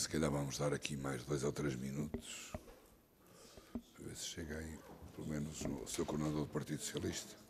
se calhar vamos dar aqui mais 2 ou 3 minutos, para ver se chega aí, pelo menos, o seu coordenador do Partido Socialista.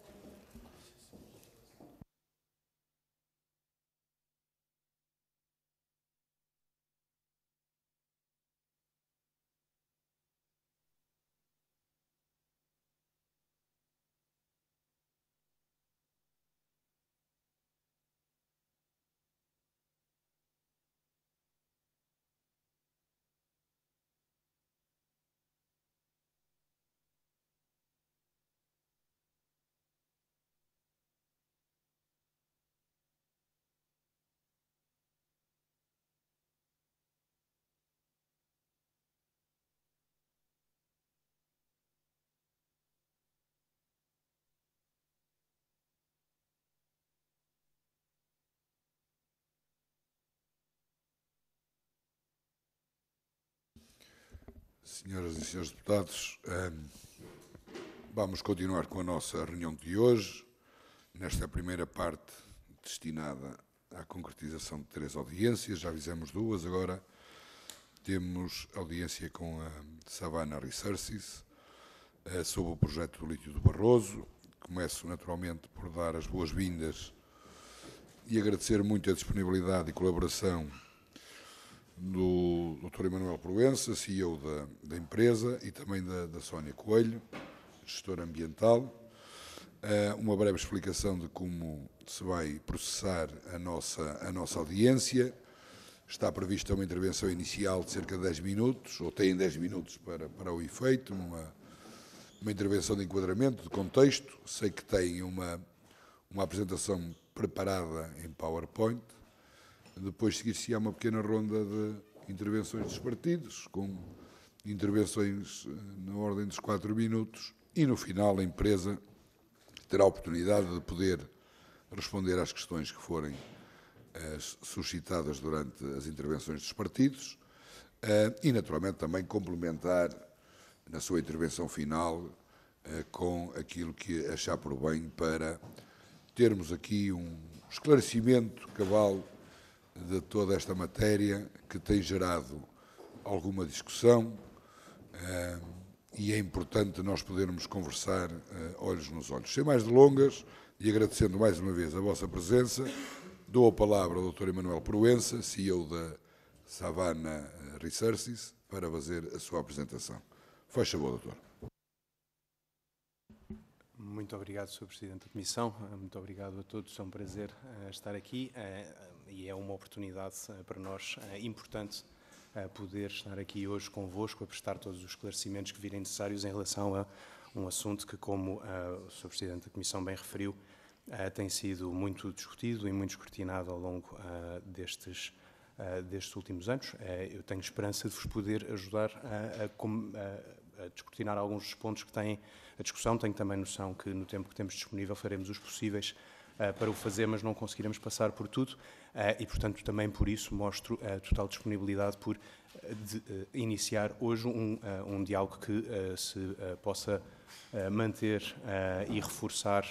Senhoras e senhores deputados, vamos continuar com a nossa reunião de hoje, nesta primeira parte destinada à concretização de 3 audiências. Já fizemos 2, agora temos audiência com a Savannah Resources sobre o projeto do lítio do Barroso. Começo naturalmente por dar as boas-vindas e agradecer muito a disponibilidade e colaboração do Dr. Emanuel Proença, CEO da empresa, e também da Sónia Coelho, gestora ambiental. Uma breve explicação de como se vai processar a nossa audiência. Está prevista uma intervenção inicial de cerca de 10 minutos, ou têm 10 minutos para o efeito, uma intervenção de enquadramento, de contexto. Sei que têm uma apresentação preparada em PowerPoint. Depois seguir-se-á uma pequena ronda de intervenções dos partidos, com intervenções na ordem dos 4 minutos, e no final a empresa terá a oportunidade de poder responder às questões que forem suscitadas durante as intervenções dos partidos e, naturalmente, também complementar na sua intervenção final com aquilo que achar por bem para termos aqui um esclarecimento cabal de toda esta matéria que tem gerado alguma discussão e é importante nós podermos conversar olhos nos olhos. Sem mais delongas, e agradecendo mais uma vez a vossa presença, dou a palavra ao Dr. Emanuel Proença, CEO da Savannah Resources, para fazer a sua apresentação. Faz favor, doutor. Muito obrigado, Sr. Presidente da Comissão. Muito obrigado a todos. É um prazer estar aqui e é uma oportunidade para nós importante poder estar aqui hoje convosco a prestar todos os esclarecimentos que virem necessários em relação a um assunto que, como o Sr. Presidente da Comissão bem referiu, tem sido muito discutido e muito escrutinado ao longo destes últimos anos. Eu tenho esperança de vos poder ajudar a descortinar alguns dos pontos que têm a discussão. Tenho também noção que no tempo que temos disponível faremos os possíveis para o fazer, mas não conseguiremos passar por tudo e, portanto, também por isso mostro a total disponibilidade por iniciar hoje um diálogo que se possa manter e reforçar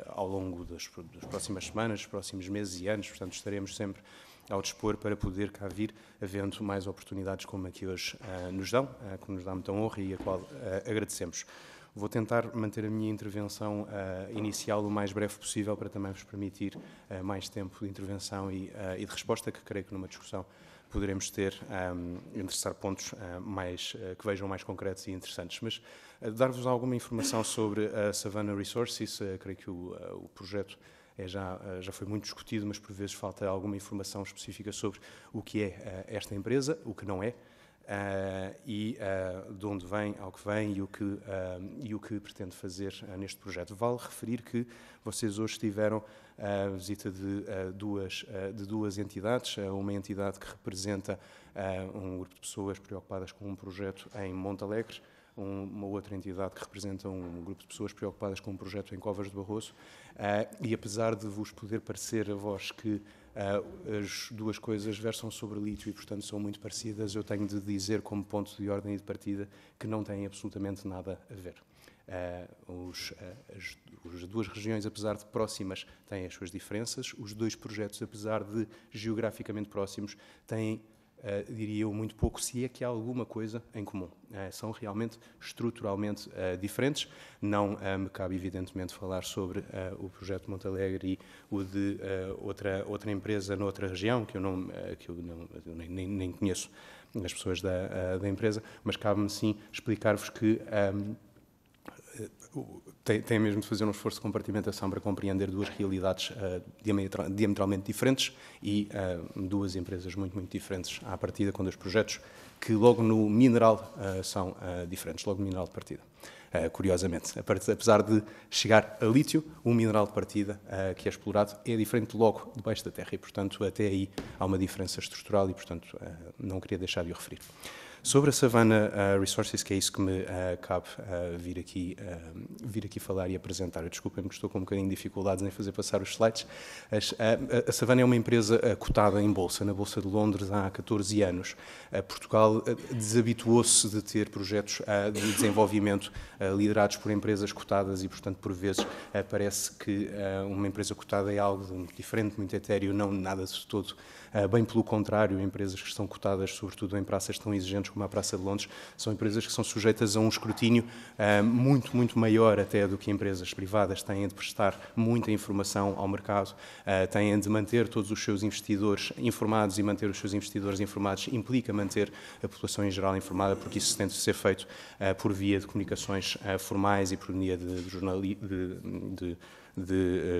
ao longo das próximas semanas, dos próximos meses e anos. Portanto, estaremos sempre ao dispor para poder cá vir, havendo mais oportunidades como a que hoje nos dão, que nos dá muita honra e a qual agradecemos. Vou tentar manter a minha intervenção inicial o mais breve possível para também vos permitir mais tempo de intervenção e de resposta, que creio que numa discussão poderemos ter, interessar pontos que vejam mais concretos e interessantes. Mas dar-vos alguma informação sobre a Savannah Resources, creio que o projeto já foi muito discutido, mas por vezes falta alguma informação específica sobre o que é esta empresa, o que não é, e de onde vem, ao que vem e o que pretende fazer neste projeto. Vale referir que vocês hoje tiveram a visita de duas entidades, uma entidade que representa um grupo de pessoas preocupadas com um projeto em Montalegre, uma outra entidade que representa um grupo de pessoas preocupadas com um projeto em Covas de Barroso, e apesar de vos poder parecer a vós que as duas coisas versam sobre lítio e, portanto, são muito parecidas, eu tenho de dizer, como ponto de ordem e de partida, que não têm absolutamente nada a ver. As duas regiões, apesar de próximas, têm as suas diferenças. Os dois projetos, apesar de geograficamente próximos, têm diria eu, muito pouco, se é que há alguma coisa em comum. São realmente estruturalmente diferentes. Não me cabe, evidentemente, falar sobre o projeto Montalegre e o de outra empresa noutra região, que eu nem conheço as pessoas da empresa, mas cabe-me sim explicar-vos que tem mesmo de fazer um esforço de compartimentação para compreender duas realidades diametralmente diferentes e duas empresas muito, muito diferentes à partida, com dois projetos que logo no mineral são diferentes, logo no mineral de partida. Curiosamente, apesar de chegar a lítio, o mineral de partida que é explorado é diferente logo debaixo da terra e, portanto, até aí há uma diferença estrutural e, portanto, não queria deixar de o referir. Sobre a Savannah Resources, que é isso que me cabe vir aqui falar e apresentar. Desculpem-me que estou com um bocadinho de dificuldades em fazer passar os slides. A Savannah é uma empresa cotada em bolsa, na Bolsa de Londres, há 14 anos. Portugal desabituou-se de ter projetos de desenvolvimento liderados por empresas cotadas e, portanto, por vezes parece que uma empresa cotada é algo muito diferente, muito etéreo, não nada de todo. Bem pelo contrário, empresas que estão cotadas, sobretudo em praças tão exigentes como a Praça de Londres, são empresas que são sujeitas a um escrutínio muito, muito maior até do que empresas privadas. Têm de prestar muita informação ao mercado, têm de manter todos os seus investidores informados, e manter os seus investidores informados implica manter a população em geral informada, porque isso tem de ser feito por via de comunicações formais e por via de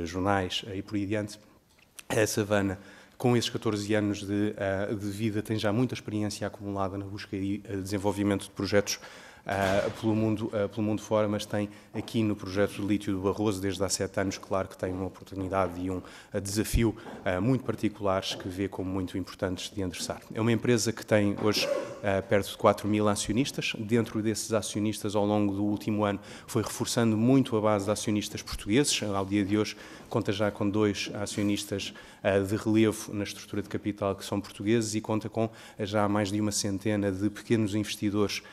jornais e por aí adiante. A Savannah, com esses 14 anos de vida, tem já muita experiência acumulada na busca e desenvolvimento de projetos pelo mundo fora, mas tem aqui no projeto de lítio do Barroso, desde há 7 anos, claro que tem uma oportunidade e um desafio muito particulares que vê como muito importantes de endereçar. É uma empresa que tem hoje perto de 4.000 acionistas. Dentro desses acionistas, ao longo do último ano, foi reforçando muito a base de acionistas portugueses. Ao dia de hoje, conta já com 2 acionistas de relevo na estrutura de capital que são portugueses e conta com já mais de uma centena de pequenos investidores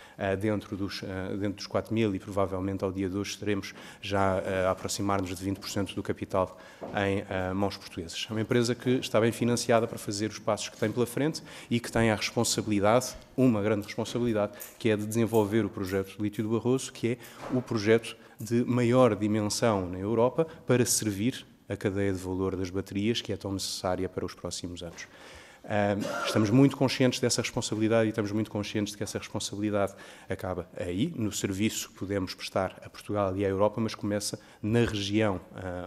dentro dos 4.000 e provavelmente ao dia de hoje estaremos já a aproximar-nos de 20% do capital em mãos portuguesas. É uma empresa que está bem financiada para fazer os passos que tem pela frente e que tem a responsabilidade, uma grande responsabilidade, que é de desenvolver o projeto de lítio do Barroso, que é o projeto de maior dimensão na Europa para servir a cadeia de valor das baterias, que é tão necessária para os próximos anos. Estamos muito conscientes dessa responsabilidade e estamos muito conscientes de que essa responsabilidade acaba aí, no serviço que podemos prestar a Portugal e à Europa, mas começa na região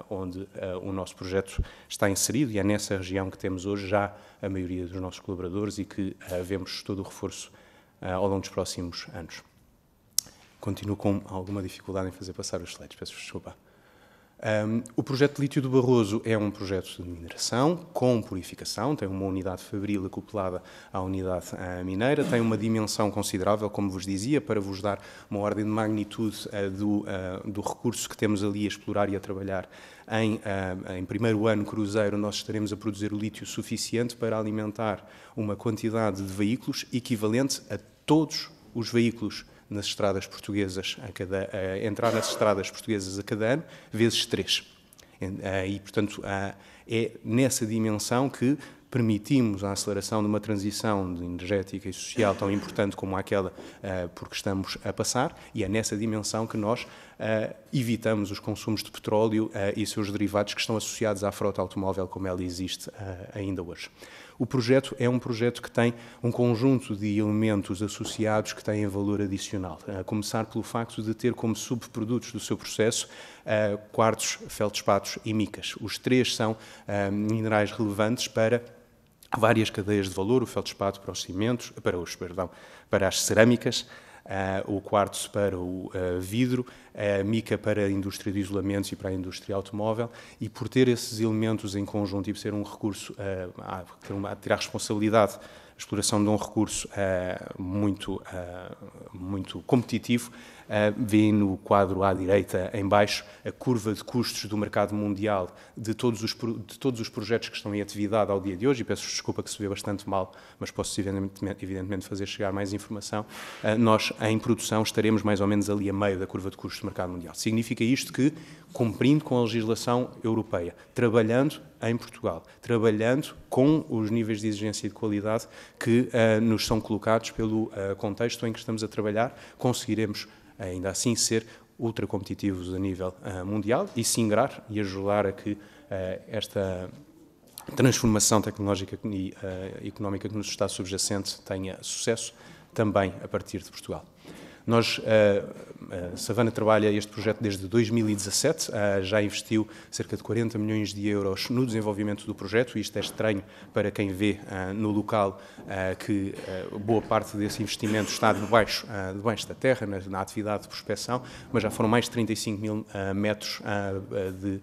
onde o nosso projeto está inserido, e é nessa região que temos hoje já a maioria dos nossos colaboradores e que vemos todo o reforço ao longo dos próximos anos. Continuo com alguma dificuldade em fazer passar os slides, peço desculpa. O projeto de lítio do Barroso é um projeto de mineração com purificação, tem uma unidade fabril acoplada à unidade mineira, tem uma dimensão considerável, como vos dizia, para vos dar uma ordem de magnitude do recurso que temos ali a explorar e a trabalhar. Em primeiro ano cruzeiro, nós estaremos a produzir o lítio suficiente para alimentar uma quantidade de veículos equivalente a todos os veículos nas estradas portuguesas, entrar nas estradas portuguesas a cada ano, vezes 3. E, portanto, é nessa dimensão que permitimos a aceleração de uma transição energética e social tão importante como aquela por que estamos a passar, e é nessa dimensão que nós evitamos os consumos de petróleo e seus derivados que estão associados à frota automóvel como ela existe ainda hoje. O projeto é um projeto que tem um conjunto de elementos associados que têm valor adicional, a começar pelo facto de ter como subprodutos do seu processo quartos, feldspatos e micas. Os 3 são minerais relevantes para várias cadeias de valor: o feldspato para os cimentos, para as cerâmicas, o quartzo para o vidro, a mica para a indústria de isolamentos e para a indústria automóvel, e por ter esses elementos em conjunto e por ser um recurso, ter a responsabilidade, a exploração de um recurso muito competitivo, vê no quadro à direita, em baixo, a curva de custos do mercado mundial de todos os projetos que estão em atividade ao dia de hoje, e peço desculpa que se vê bastante mal, mas posso evidentemente fazer chegar mais informação. Nós, em produção, estaremos mais ou menos ali a meio da curva de custos do mercado mundial. Significa isto que, cumprindo com a legislação europeia, trabalhando em Portugal, trabalhando com os níveis de exigência e de qualidade que nos são colocados pelo contexto em que estamos a trabalhar, conseguiremos ainda assim ser ultra competitivos a nível mundial e se ingrar e ajudar a que esta transformação tecnológica e económica que nos está subjacente tenha sucesso também a partir de Portugal. Nós, a Savana trabalha este projeto desde 2017, já investiu cerca de 40 milhões de euros no desenvolvimento do projeto, e isto é estranho para quem vê no local que boa parte desse investimento está debaixo da terra, na atividade de prospecção, mas já foram mais de 35 mil metros de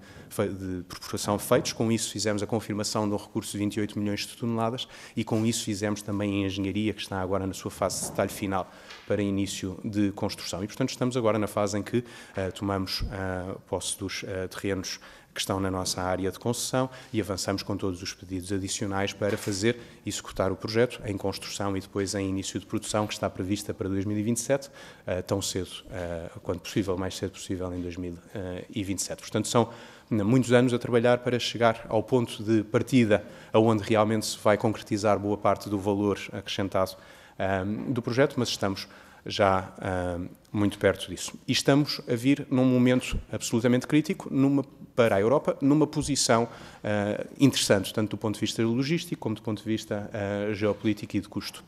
perfuração feitos. Com isso fizemos a confirmação de um recurso de 28 milhões de toneladas e com isso fizemos também a engenharia, que está agora na sua fase de detalhe final para início de construção. E, portanto, estamos agora na fase em que tomamos posse dos terrenos que estão na nossa área de concessão e avançamos com todos os pedidos adicionais para executar o projeto em construção e depois em início de produção, que está prevista para 2027, tão cedo quanto possível, mais cedo possível em 2027. Portanto, são muitos anos a trabalhar para chegar ao ponto de partida onde realmente se vai concretizar boa parte do valor acrescentado do projeto, mas estamos já muito perto disso. E estamos a vir num momento absolutamente crítico para a Europa, numa posição interessante, tanto do ponto de vista logístico como do ponto de vista geopolítico e de custo.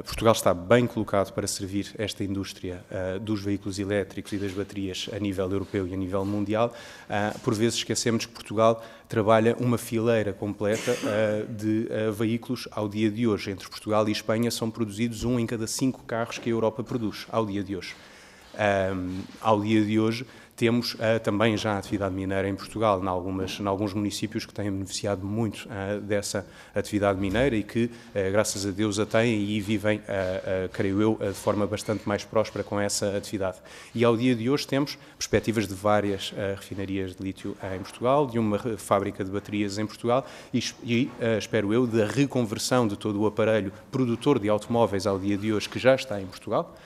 Portugal está bem colocado para servir esta indústria dos veículos elétricos e das baterias a nível europeu e a nível mundial. Por vezes esquecemos que Portugal trabalha uma fileira completa de veículos ao dia de hoje. Entre Portugal e Espanha são produzidos 1 em cada 5 carros que a Europa produz ao dia de hoje. Ao dia de hoje temos também já a atividade mineira em Portugal, em alguns municípios que têm beneficiado muito dessa atividade mineira e que, graças a Deus, a têm e vivem, creio eu, de forma bastante mais próspera com essa atividade. E ao dia de hoje temos perspectivas de várias refinarias de lítio em Portugal, de uma fábrica de baterias em Portugal e espero eu, da reconversão de todo o aparelho produtor de automóveis ao dia de hoje, que já está em Portugal,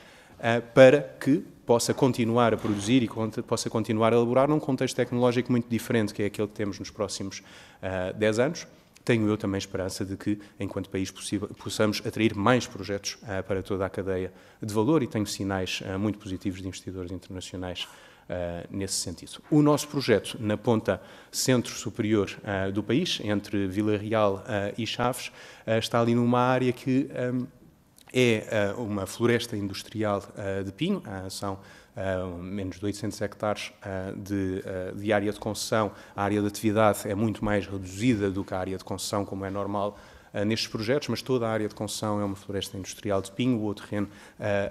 para que possa continuar a produzir e possa continuar a elaborar num contexto tecnológico muito diferente, que é aquele que temos nos próximos 10 anos. Tenho eu também esperança de que, enquanto país possamos atrair mais projetos para toda a cadeia de valor e tenho sinais muito positivos de investidores internacionais nesse sentido. O nosso projeto, na ponta centro-superior do país, entre Vila Real e Chaves, está ali numa área que é uma floresta industrial de pinho, são menos de 800 hectares de área de concessão. A área de atividade é muito mais reduzida do que a área de concessão, como é normal nestes projetos, mas toda a área de concessão é uma floresta industrial de pinho, ou terreno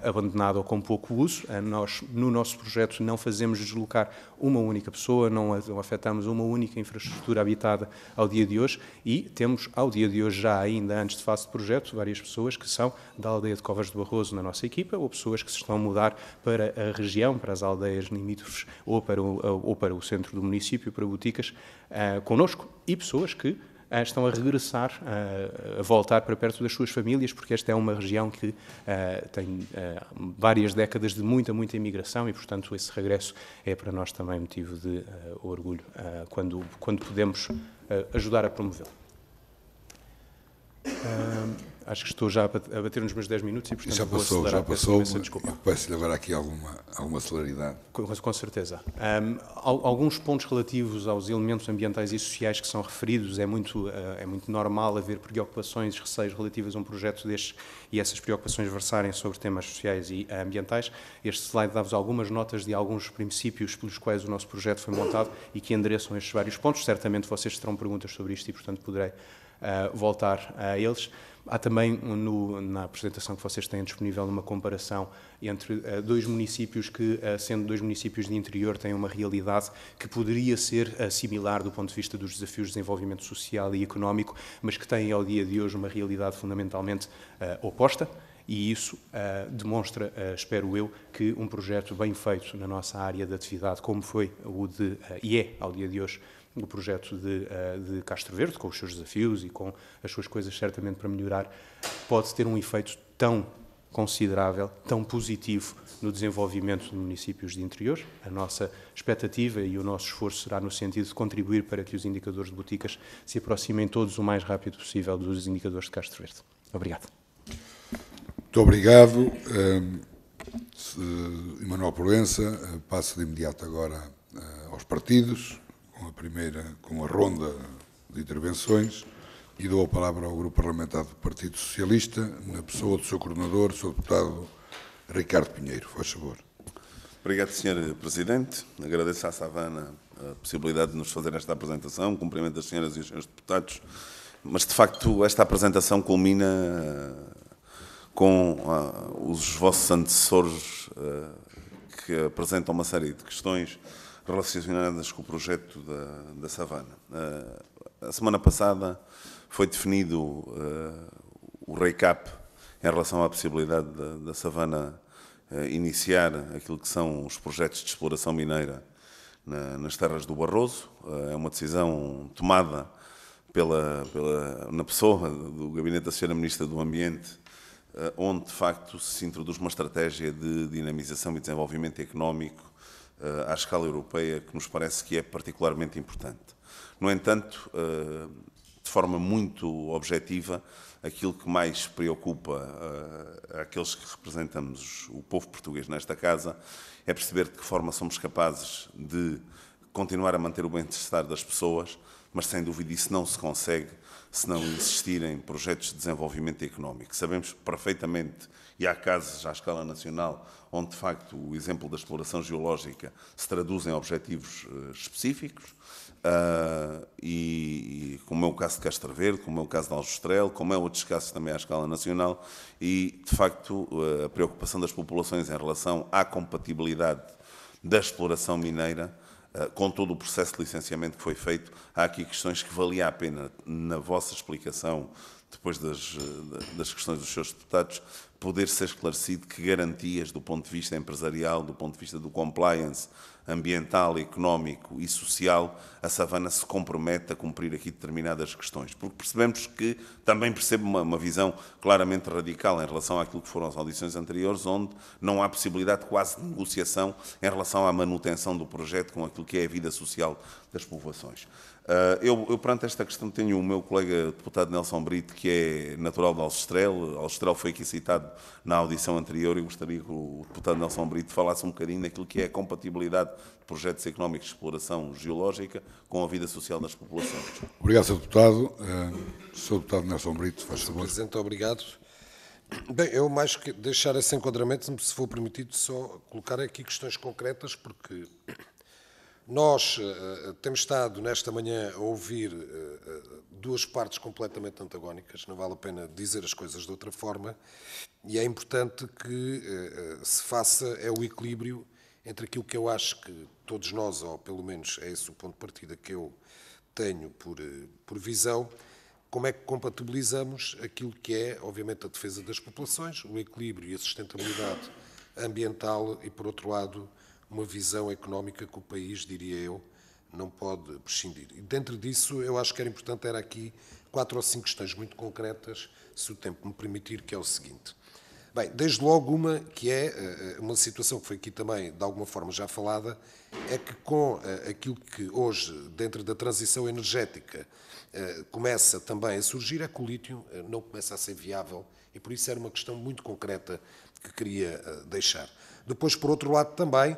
abandonado ou com pouco uso. Nós, no nosso projeto, não fazemos deslocar uma única pessoa, não afetamos uma única infraestrutura habitada ao dia de hoje e temos, ao dia de hoje, já ainda antes de fase de projeto, várias pessoas que são da aldeia de Covas de Barroso na nossa equipa, ou pessoas que se estão a mudar para a região, para as aldeias limítrofes ou para o centro do município, para Boticas, connosco, e pessoas que estão a regressar, a voltar para perto das suas famílias, porque esta é uma região que tem várias décadas de muita imigração e, portanto, esse regresso é para nós também motivo de orgulho quando podemos ajudar a promovê-lo. Acho que estou já a bater nos meus 10 minutos e, portanto, já passou. Peço-lhe agora aqui alguma celeridade. Com certeza. Alguns pontos relativos aos elementos ambientais e sociais que são referidos, é muito normal haver preocupações, receios relativas a um projeto destes e essas preocupações versarem sobre temas sociais e ambientais. Este slide dá-vos algumas notas de alguns princípios pelos quais o nosso projeto foi montado e que endereçam estes vários pontos. Certamente vocês terão perguntas sobre isto e, portanto, poderei voltar a eles. Há também, na apresentação que vocês têm disponível, uma comparação entre dois municípios que, sendo dois municípios de interior, têm uma realidade que poderia ser similar do ponto de vista dos desafios de desenvolvimento social e económico, mas que têm, ao dia de hoje, uma realidade fundamentalmente oposta. E isso demonstra, espero eu, que um projeto bem feito na nossa área de atividade, como foi e é, ao dia de hoje, o projeto de Castro Verde, com os seus desafios e com as suas coisas certamente para melhorar, pode ter um efeito tão considerável, tão positivo no desenvolvimento de municípios de interior. A nossa expectativa e o nosso esforço será no sentido de contribuir para que os indicadores de Boticas se aproximem todos o mais rápido possível dos indicadores de Castro Verde. Obrigado. Muito obrigado. Emanuel Proença, passo de imediato agora aos partidos, com a ronda de intervenções, e dou a palavra ao Grupo Parlamentar do Partido Socialista, na pessoa do seu coordenador, Sr. Deputado Ricardo Pinheiro. Faz favor. Obrigado, Sr. Presidente. Agradeço à Savana a possibilidade de nos fazer esta apresentação. Cumprimento as senhoras e os senhores deputados. Mas, de facto, esta apresentação culmina com os vossos antecessores que apresentam uma série de questões relacionadas com o projeto da Savana. A semana passada foi definido o recap em relação à possibilidade da Savana iniciar aquilo que são os projetos de exploração mineira nas terras do Barroso. É uma decisão tomada na pessoa do Gabinete da Sra. Ministra do Ambiente, onde, de facto, se introduz uma estratégia de dinamização e desenvolvimento económico à escala europeia, que nos parece que é particularmente importante. No entanto, de forma muito objetiva, aquilo que mais preocupa aqueles que representamos o povo português nesta casa é perceber de que forma somos capazes de continuar a manter o bem-estar das pessoas, mas sem dúvida isso não se consegue se não existirem projetos de desenvolvimento económico. Sabemos perfeitamente, e há casos à escala nacional, onde de facto o exemplo da exploração geológica se traduz em objetivos específicos, e como é o caso de Castro Verde, como é o caso de Aljustrel, como é outros casos também à escala nacional, e de facto a preocupação das populações em relação à compatibilidade da exploração mineira com todo o processo de licenciamento que foi feito. Há aqui questões que valia a pena, na vossa explicação, depois das questões dos seus deputados, poder ser esclarecido que garantias do ponto de vista empresarial, do ponto de vista do compliance ambiental, económico e social, a Savana se compromete a cumprir aqui determinadas questões. Porque percebemos que, também percebo uma visão claramente radical em relação àquilo que foram as audições anteriores, onde não há possibilidade quase de negociação em relação à manutenção do projeto com aquilo que é a vida social das povoações. Eu, perante esta questão, tenho o meu colega deputado Nelson Brito, que é natural de Aljustrel. Aljustrel foi aqui citado na audição anterior, e gostaria que o deputado Nelson Brito falasse um bocadinho daquilo que é a compatibilidade de projetos económicos de exploração geológica com a vida social das populações. Obrigado, Sr. Deputado. Sr. Deputado Nelson Brito, faz favor. Sr. Presidente, obrigado. Bem, eu mais que deixar esse enquadramento, se for permitido, só colocar aqui questões concretas, porque nós temos estado nesta manhã a ouvir duas partes completamente antagónicas, não vale a pena dizer as coisas de outra forma, e é importante que se faça o equilíbrio entre aquilo que eu acho que todos nós, ou pelo menos é esse o ponto de partida que eu tenho por visão, como é que compatibilizamos aquilo que é, obviamente, a defesa das populações, o equilíbrio e a sustentabilidade ambiental e, por outro lado, uma visão económica que o país, diria eu, não pode prescindir. E dentro disso, eu acho que era importante, era aqui 4 ou 5 questões muito concretas, se o tempo me permitir, que é o seguinte. Bem, desde logo uma, que é uma situação que foi aqui também, de alguma forma, já falada, é que com aquilo que hoje, dentro da transição energética, começa também a surgir, é que o lítio não começa a ser viável, e por isso era uma questão muito concreta que queria deixar. Depois, por outro lado, também,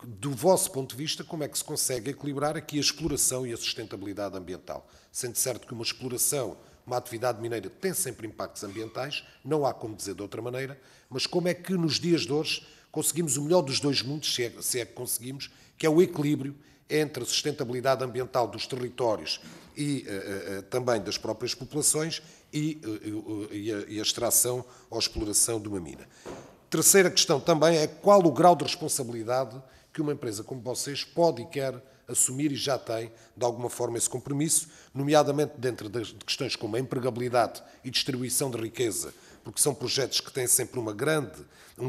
do vosso ponto de vista, como é que se consegue equilibrar aqui a exploração e a sustentabilidade ambiental? Sendo certo que uma exploração, uma atividade mineira tem sempre impactos ambientais, não há como dizer de outra maneira, mas como é que nos dias de hoje conseguimos o melhor dos dois mundos, se é que conseguimos, que é o equilíbrio entre a sustentabilidade ambiental dos territórios e também das próprias populações e a extração ou exploração de uma mina. Terceira questão também é qual o grau de responsabilidade que uma empresa como vocês pode e quer assumir e já tem, de alguma forma, esse compromisso, nomeadamente dentro de questões como a empregabilidade e distribuição de riqueza, porque são projetos que têm sempre um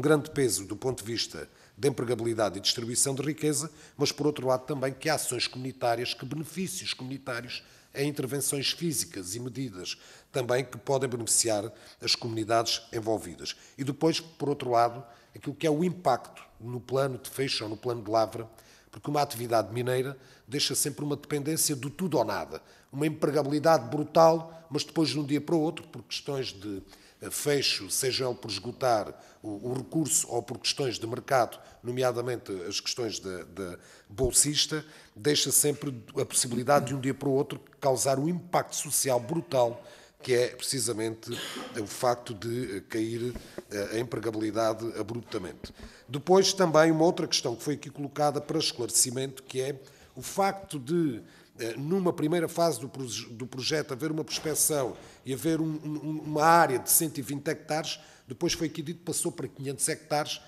grande peso do ponto de vista de empregabilidade e distribuição de riqueza, mas, por outro lado, também que ações comunitárias, que benefícios comunitários a intervenções físicas e medidas também que podem beneficiar as comunidades envolvidas. E depois, por outro lado, aquilo que é o impacto no plano de fecho ou no plano de lavra, porque uma atividade mineira deixa sempre uma dependência do tudo ou nada. Uma empregabilidade brutal, mas depois de um dia para o outro, por questões de fecho, seja ele por esgotar o recurso ou por questões de mercado, nomeadamente as questões da bolsista, deixa sempre a possibilidade de um dia para o outro causar um impacto social brutal, que é precisamente o facto de cair a empregabilidade abruptamente. Depois também uma outra questão que foi aqui colocada para esclarecimento, que é o facto de, numa primeira fase do projeto, haver uma prospeção e haver uma área de 120 hectares, depois foi aqui dito que passou para 500 hectares,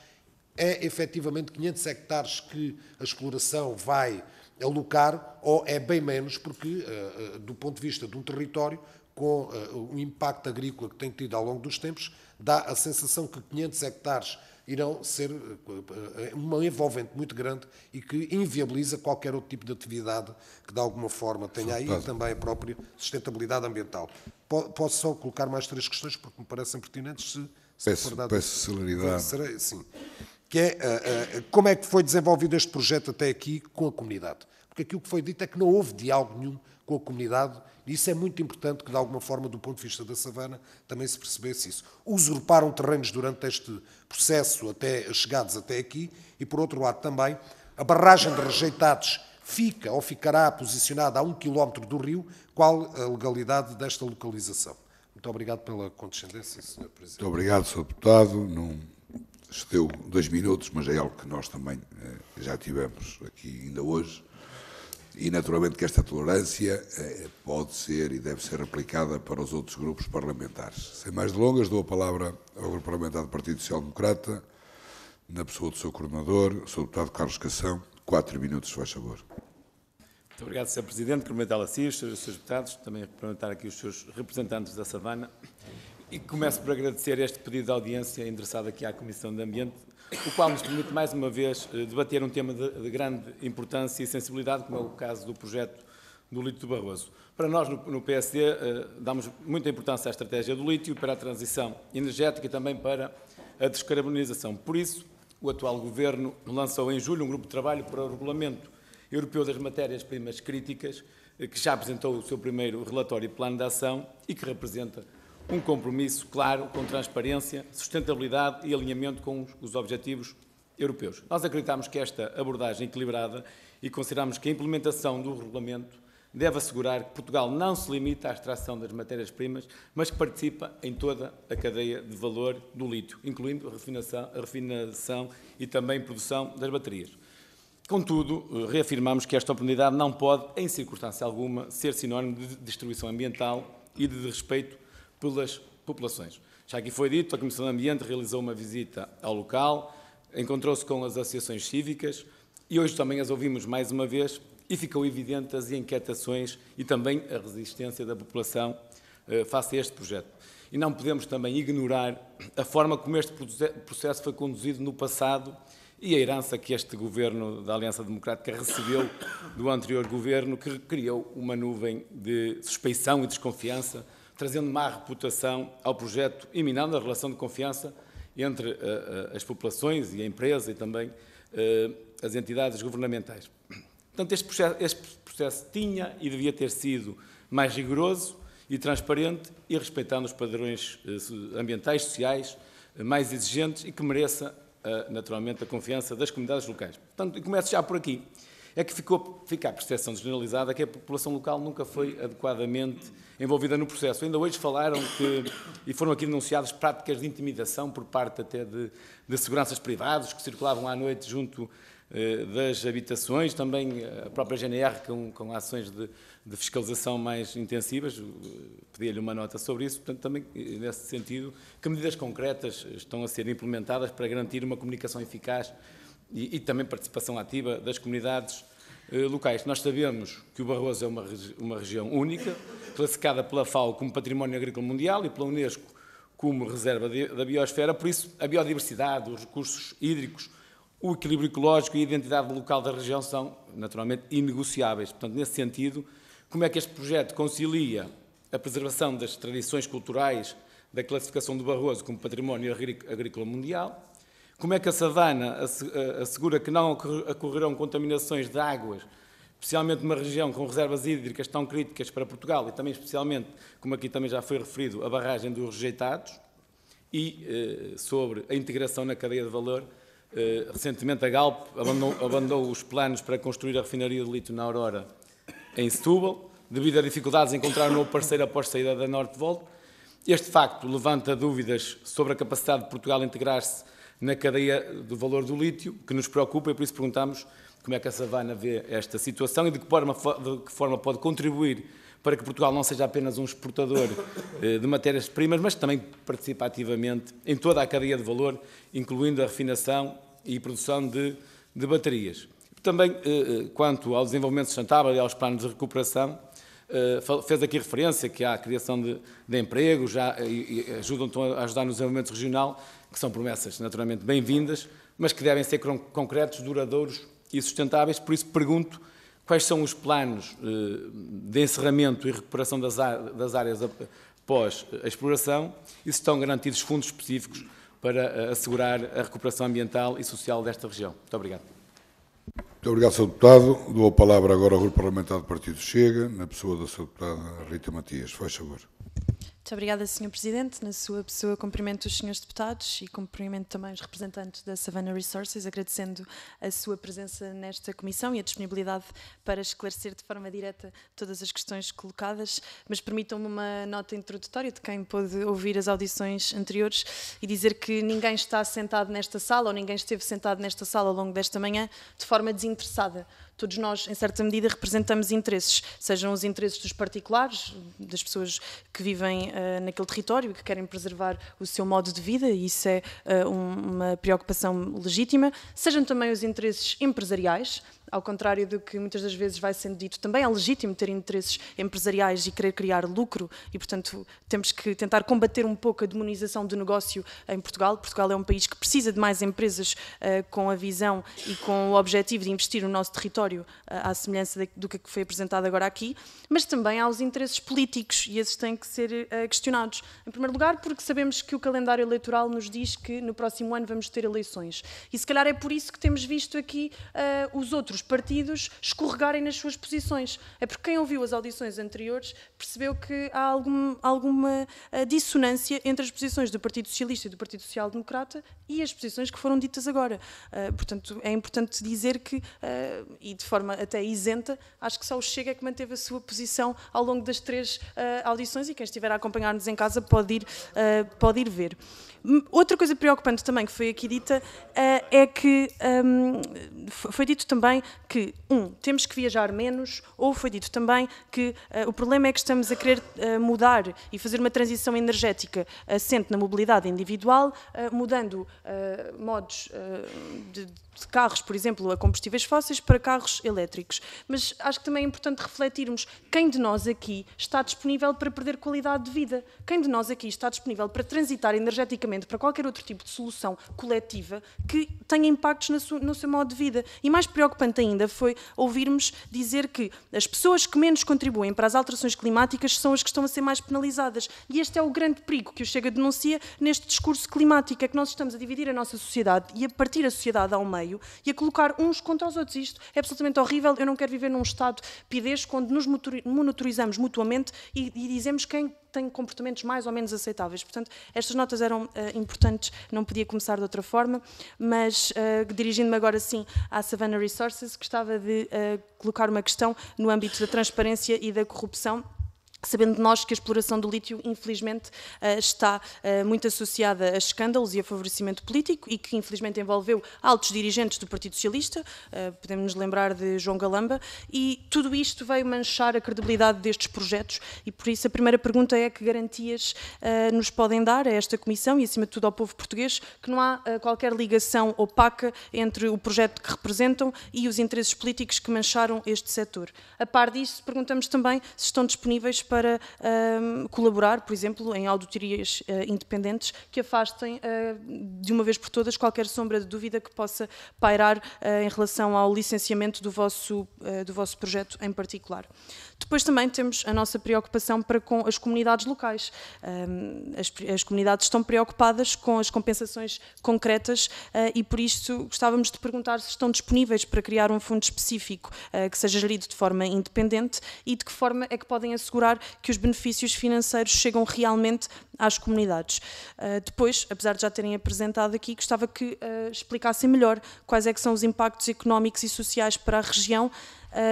é efetivamente 500 hectares que a exploração vai alocar, ou é bem menos, porque, do ponto de vista de um território, com o impacto agrícola que tem tido ao longo dos tempos, dá a sensação que 500 hectares irão ser uma envolvente muito grande e que inviabiliza qualquer outro tipo de atividade que, de alguma forma, tenha aí também a própria sustentabilidade ambiental. Posso só colocar mais 3 questões, porque me parecem pertinentes, Peço celeridade. Sim. Que é como é que foi desenvolvido este projeto até aqui com a comunidade. Porque aquilo que foi dito é que não houve diálogo nenhum com a comunidade, e isso é muito importante que, de alguma forma, do ponto de vista da savana, também se percebesse isso. Usurparam terrenos durante este processo, chegados até aqui, e, por outro lado, também, a barragem de rejeitados fica ou ficará posicionada a 1 km do rio. Qual a legalidade desta localização? Muito obrigado pela condescendência, Sr. Presidente. Muito obrigado, Sr. Deputado. Não excedeu 2 minutos, mas é algo que nós também já tivemos aqui ainda hoje. E, naturalmente, que esta tolerância pode ser e deve ser aplicada para os outros grupos parlamentares. Sem mais delongas, dou a palavra ao Grupo Parlamentar do Partido Social Democrata, na pessoa do seu coordenador, o Sr. Deputado Carlos Cação. 4 minutos, se faz favor. Muito obrigado, Sr. Presidente. Cumprimentá-lo a si, os seus deputados, também cumprimentar aqui os seus representantes da Savana. E começo por agradecer este pedido de audiência endereçado aqui à Comissão de Ambiente, o qual nos permite, mais uma vez, debater um tema de grande importância e sensibilidade, como é o caso do projeto do lítio do Barroso. Para nós, no PSD, damos muita importância à estratégia do lítio, para a transição energética e também para a descarbonização. Por isso, o atual Governo lançou em julho um grupo de trabalho para o Regulamento Europeu das Matérias-Primas Críticas, que já apresentou o seu primeiro relatório e plano de ação e que representa um compromisso claro com transparência, sustentabilidade e alinhamento com os objetivos europeus. Nós acreditamos que esta abordagem equilibrada e consideramos que a implementação do regulamento deve assegurar que Portugal não se limita à extração das matérias-primas, mas que participa em toda a cadeia de valor do lítio, incluindo a refinação e também produção das baterias. Contudo, reafirmamos que esta oportunidade não pode, em circunstância alguma, ser sinónimo de destruição ambiental e de desrespeito pelas populações. Já aqui foi dito, a Comissão de Ambiente realizou uma visita ao local, encontrou-se com as associações cívicas e hoje também as ouvimos mais uma vez e ficou evidente as inquietações e também a resistência da população face a este projeto. E não podemos também ignorar a forma como este processo foi conduzido no passado e a herança que este Governo da Aliança Democrática recebeu do anterior Governo, que criou uma nuvem de suspeição e desconfiança, trazendo má reputação ao projeto e minando a relação de confiança entre as populações e a empresa e também as entidades governamentais. Portanto, este processo tinha e devia ter sido mais rigoroso e transparente e respeitando os padrões ambientais, sociais, mais exigentes e que mereça, naturalmente, a confiança das comunidades locais. Portanto, e começo já por aqui. É que fica a percepção generalizada que a população local nunca foi adequadamente envolvida no processo. Ainda hoje falaram e foram aqui denunciadas práticas de intimidação por parte até de seguranças privados que circulavam à noite junto das habitações, também a própria GNR com ações de fiscalização mais intensivas, pedi-lhe uma nota sobre isso, portanto também nesse sentido, que medidas concretas estão a ser implementadas para garantir uma comunicação eficaz e também participação ativa das comunidades locais. Nós sabemos que o Barroso é uma região única, classificada pela FAO como Património Agrícola Mundial e pela Unesco como reserva da biosfera, por isso a biodiversidade, os recursos hídricos, o equilíbrio ecológico e a identidade local da região são naturalmente inegociáveis. Portanto, nesse sentido, como é que este projeto concilia a preservação das tradições culturais da classificação do Barroso como património agrícola mundial, como é que a Savana assegura que não ocorrerão contaminações de águas, especialmente numa região com reservas hídricas tão críticas para Portugal e também especialmente, como aqui também já foi referido, a barragem dos Rejeitados, e sobre a integração na cadeia de valor. Recentemente a Galp abandonou os planos para construir a refinaria de lítio na Aurora em Setúbal, devido a dificuldades em encontrar um novo parceiro após a saída da Northvolt. Este facto levanta dúvidas sobre a capacidade de Portugal integrar-se na cadeia do valor do lítio, que nos preocupa, e por isso perguntamos como é que a Savana vê esta situação e de que forma pode contribuir para que Portugal não seja apenas um exportador de matérias-primas, mas também participe ativamente em toda a cadeia de valor, incluindo a refinação e produção de baterias. Também, quanto ao desenvolvimento sustentável e aos planos de recuperação, fez aqui referência que há a criação de empregos e estão a ajudar no desenvolvimento regional, que são promessas naturalmente bem-vindas, mas que devem ser concretos, duradouros e sustentáveis. Por isso pergunto quais são os planos de encerramento e recuperação das áreas após a exploração e se estão garantidos fundos específicos para assegurar a recuperação ambiental e social desta região. Muito obrigado. Muito obrigado, Sr. Deputado. Dou a palavra agora ao Grupo Parlamentar do Partido Chega, na pessoa da Sra. Deputada Rita Matias. Faz favor. Muito obrigada, Sr. Presidente. Na sua pessoa, cumprimento os Srs. Deputados e cumprimento também os representantes da Savana Resources, agradecendo a sua presença nesta comissão e a disponibilidade para esclarecer de forma direta todas as questões colocadas. Mas permitam-me uma nota introdutória de quem pôde ouvir as audições anteriores e dizer que ninguém está sentado nesta sala ou ninguém esteve sentado nesta sala ao longo desta manhã de forma desinteressada. Todos nós, em certa medida, representamos interesses, sejam os interesses dos particulares, das pessoas que vivem naquele território e que querem preservar o seu modo de vida, e isso é uma preocupação legítima, sejam também os interesses empresariais. Ao contrário do que muitas das vezes vai sendo dito, também é legítimo ter interesses empresariais e querer criar lucro e, portanto, temos que tentar combater um pouco a demonização do negócio em Portugal. Portugal é um país que precisa de mais empresas com a visão e com o objetivo de investir no nosso território, à semelhança do que foi apresentado agora aqui, mas também há os interesses políticos e esses têm que ser questionados. Em primeiro lugar, porque sabemos que o calendário eleitoral nos diz que no próximo ano vamos ter eleições e se calhar é por isso que temos visto aqui os outros partidos escorregarem nas suas posições. É porque quem ouviu as audições anteriores percebeu que há alguma dissonância entre as posições do Partido Socialista e do Partido Social Democrata e as posições que foram ditas agora. Portanto, é importante dizer que, e de forma até isenta, acho que só o Chega é que manteve a sua posição ao longo das 3 audições e quem estiver a acompanhar-nos em casa pode ir ver. Outra coisa preocupante também que foi aqui dita é que foi dito também que, temos que viajar menos, ou foi dito também que o problema é que estamos a querer mudar e fazer uma transição energética assente na mobilidade individual, mudando modos de carros, por exemplo, a combustíveis fósseis para carros elétricos. Mas acho que também é importante refletirmos quem de nós aqui está disponível para perder qualidade de vida, quem de nós aqui está disponível para transitar energeticamente para qualquer outro tipo de solução coletiva que tenha impactos no seu modo de vida. E mais preocupante ainda foi ouvirmos dizer que as pessoas que menos contribuem para as alterações climáticas são as que estão a ser mais penalizadas. E este é o grande perigo que o Chega denuncia neste discurso climático, é que nós estamos a dividir a nossa sociedade e a partir a sociedade ao meio e a colocar uns contra os outros. Isto é absolutamente horrível. Eu não quero viver num estado pidesco onde nos monitorizamos mutuamente e dizemos quem tem comportamentos mais ou menos aceitáveis. Portanto, estas notas eram importantes, não podia começar de outra forma, mas dirigindo-me agora sim à Savana Resources, gostava de colocar uma questão no âmbito da transparência e da corrupção, sabendo nós que a exploração do lítio, infelizmente, está muito associada a escândalos e a favorecimento político e que, infelizmente, envolveu altos dirigentes do Partido Socialista, podemos nos lembrar de João Galamba, e tudo isto veio manchar a credibilidade destes projetos e, por isso, a primeira pergunta é que garantias nos podem dar a esta Comissão e, acima de tudo, ao povo português, que não há qualquer ligação opaca entre o projeto que representam e os interesses políticos que mancharam este setor. A par disso, perguntamos também se estão disponíveis para para colaborar, por exemplo, em auditorias independentes que afastem de uma vez por todas qualquer sombra de dúvida que possa pairar em relação ao licenciamento do vosso projeto em particular. Depois também temos a nossa preocupação para com as comunidades locais. As comunidades estão preocupadas com as compensações concretas e por isto gostávamos de perguntar se estão disponíveis para criar um fundo específico que seja gerido de forma independente e de que forma é que podem assegurar que os benefícios financeiros chegam realmente às comunidades. Depois, apesar de já terem apresentado aqui, gostava que explicassem melhor quais é que são os impactos económicos e sociais para a região,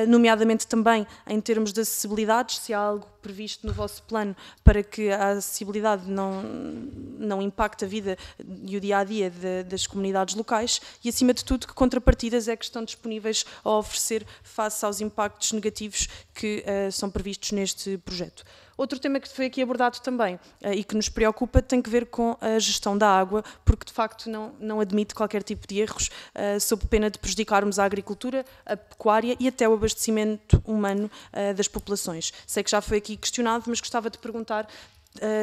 nomeadamente também em termos de acessibilidades, se há algo previsto no vosso plano para que a acessibilidade não impacte a vida e o dia-a-dia das comunidades locais e, acima de tudo, que contrapartidas é que estão disponíveis a oferecer face aos impactos negativos que são previstos neste projeto. Outro tema que foi aqui abordado também e que nos preocupa tem que ver com a gestão da água, porque de facto não admite qualquer tipo de erros, sob pena de prejudicarmos a agricultura, a pecuária e até o abastecimento humano das populações. Sei que já foi aqui questionado, mas gostava de perguntar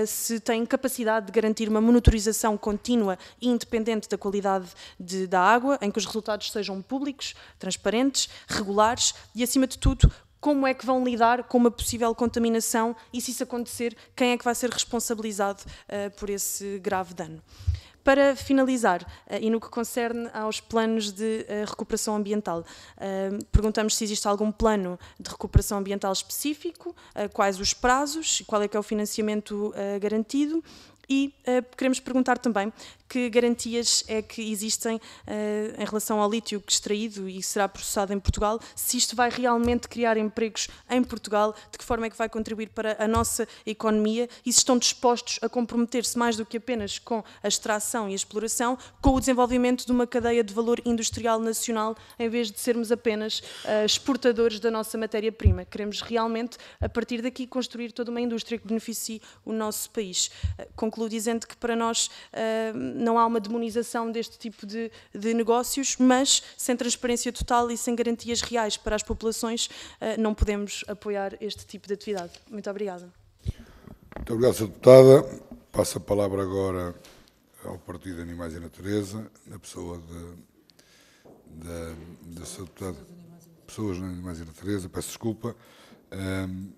se tem capacidade de garantir uma monitorização contínua e independente da qualidade da água, em que os resultados sejam públicos, transparentes, regulares e, acima de tudo, como é que vão lidar com uma possível contaminação e, se isso acontecer, quem é que vai ser responsabilizado por esse grave dano. Para finalizar, e no que concerne aos planos de recuperação ambiental, perguntamos se existe algum plano de recuperação ambiental específico, quais os prazos, qual é que é o financiamento garantido e queremos perguntar também que garantias é que existem em relação ao lítio extraído e será processado em Portugal, se isto vai realmente criar empregos em Portugal, de que forma é que vai contribuir para a nossa economia e se estão dispostos a comprometer-se mais do que apenas com a extração e a exploração, com o desenvolvimento de uma cadeia de valor industrial nacional, em vez de sermos apenas exportadores da nossa matéria-prima. Queremos realmente, a partir daqui, construir toda uma indústria que beneficie o nosso país. Concluo dizendo que para nós não há uma demonização deste tipo de negócios, mas sem transparência total e sem garantias reais para as populações, não podemos apoiar este tipo de atividade. Muito obrigada. Muito obrigado, Sra. Deputada. Passo a palavra agora ao Partido de Animais e Natureza, na pessoa da Sra. Deputada. Pessoas de Animais e Natureza, peço desculpa.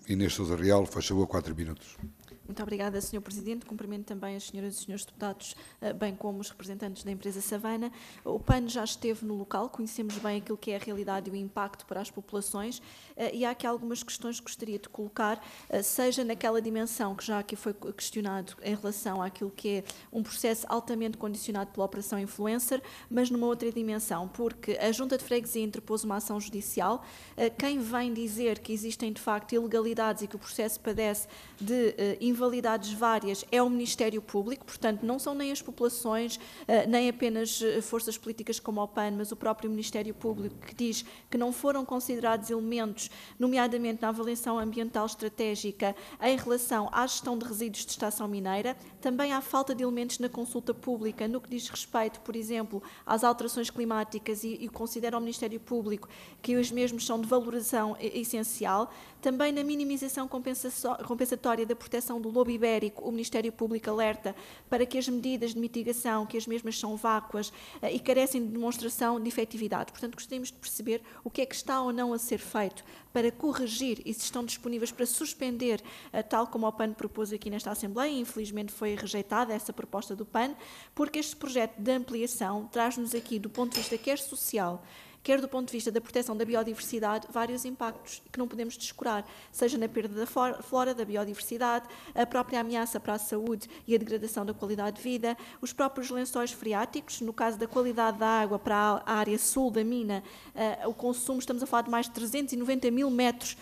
Inês Sousa Real, faz favor, 4 minutos. Muito obrigada, Sr. Presidente. Cumprimento também as senhoras e senhores deputados, bem como os representantes da empresa Savana. O PAN já esteve no local, conhecemos bem aquilo que é a realidade e o impacto para as populações e há aqui algumas questões que gostaria de colocar, seja naquela dimensão que já aqui foi questionado em relação àquilo que é um processo altamente condicionado pela Operação Influencer, mas numa outra dimensão, porque a Junta de Freguesia interpôs uma ação judicial. Quem vem dizer que existem de facto ilegalidades e que o processo padece de invalidades várias é o Ministério Público, portanto não são nem as populações, nem apenas forças políticas como o PAN, mas o próprio Ministério Público que diz que não foram considerados elementos, nomeadamente na avaliação ambiental estratégica em relação à gestão de resíduos de extração mineira. Também há falta de elementos na consulta pública no que diz respeito, por exemplo, às alterações climáticas e considera o Ministério Público que os mesmos são de valorização essencial. Também na minimização compensatória da proteção do lobo ibérico, o Ministério Público alerta para que as medidas de mitigação, que as mesmas são vácuas e carecem de demonstração de efetividade. Portanto, gostaríamos de perceber o que é que está ou não a ser feito para corrigir e se estão disponíveis para suspender, tal como o PAN propôs aqui nesta Assembleia, e infelizmente foi rejeitada essa proposta do PAN, porque este projeto de ampliação traz-nos aqui, do ponto de vista quer social, quer do ponto de vista da proteção da biodiversidade, vários impactos que não podemos descurar, seja na perda da flora, da biodiversidade, a própria ameaça para a saúde e a degradação da qualidade de vida, os próprios lençóis freáticos, no caso da qualidade da água para a área sul da mina, o consumo, estamos a falar de mais de 390 mil metros